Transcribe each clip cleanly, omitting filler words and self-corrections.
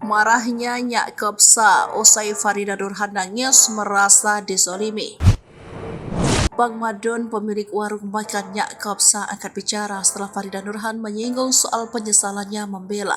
Marahnya Nyak Kopsa usai Farida Nurhan nangis merasa dizolimi. Bang Madun, pemilik warung makan Nyak Kopsa, angkat bicara setelah Farida Nurhan menyinggung soal penyesalannya membela.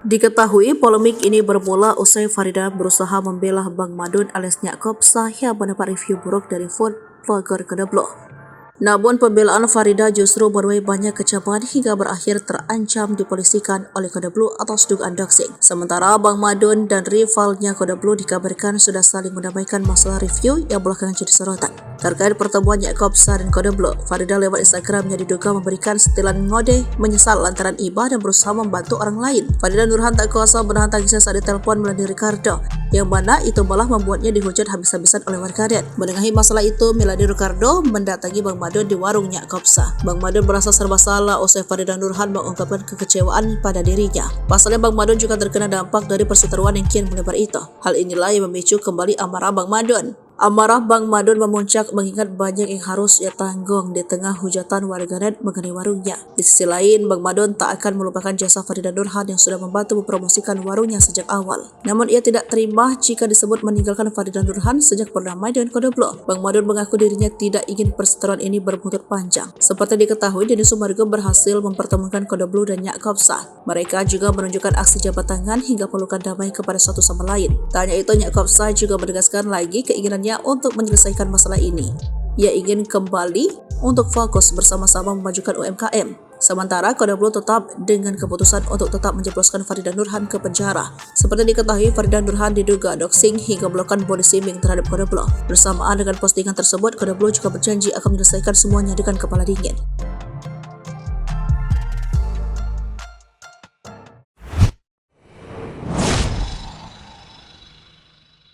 Diketahui polemik ini bermula usai Farida berusaha membela Bang Madun alias Nyak Kopsa yang mendapat review buruk dari food vlogger Kodeblo. Namun pembelaan Farida justru menuai banyak kecaman hingga berakhir terancam dipolisikan oleh Kodeblo atas dugaan doxing. Sementara Bang Madun dan rivalnya Kodeblo dikabarkan sudah saling mendamaikan masalah review yang belakangan jadi sorotan. Terkait pertemuan Nyak Kopsa dan Kodeblo, Farida lewat Instagramnya diduga memberikan setilan ngode menyesal lantaran iba dan berusaha membantu orang lain. Farida Nurhan tak kuasa menahan tangisnya saat ditelepon melalui Ricardo, yang mana itu malah membuatnya dihujat habis-habisan oleh warganet. Menengahi masalah itu, Melanie Ricardo mendatangi Bang Madun di warung Nyak Kopsa. Bang Madun merasa serba salah usai Farida Nurhan mengungkapkan kekecewaan pada dirinya. Pasalnya Bang Madun juga terkena dampak dari perseteruan yang kian melebar itu. Hal inilah yang memicu kembali amarah Bang Madun. Amarah Bang Madun memuncak mengingat banyak yang harus ia tanggung di tengah hujatan warganet mengenai warungnya. Di sisi lain, Bang Madun tak akan melupakan jasa Farida Nurhan yang sudah membantu mempromosikan warungnya sejak awal. Namun ia tidak terima jika disebut meninggalkan Farida Nurhan sejak berdamai dengan Kodeblo. Bang Madun mengaku dirinya tidak ingin perseteruan ini berbuntut panjang. Seperti diketahui, Denny Sumargo berhasil mempertemukan Kodeblo dan Nyak Kopsa. Mereka juga menunjukkan aksi jabat tangan hingga pelukan damai kepada satu sama lain. Tak hanya itu, Nyak Kopsa juga menegaskan lagi keinginan untuk menyelesaikan masalah ini. Ia ingin kembali untuk fokus bersama-sama memajukan UMKM. Sementara Kodeblo tetap dengan keputusan untuk tetap menjebloskan Farida Nurhan ke penjara. Seperti diketahui, Farida Nurhan diduga doxing hingga melakukan body shaming terhadap Kodeblo. Bersamaan dengan postingan tersebut, Kodeblo juga berjanji akan menyelesaikan semuanya dengan kepala dingin.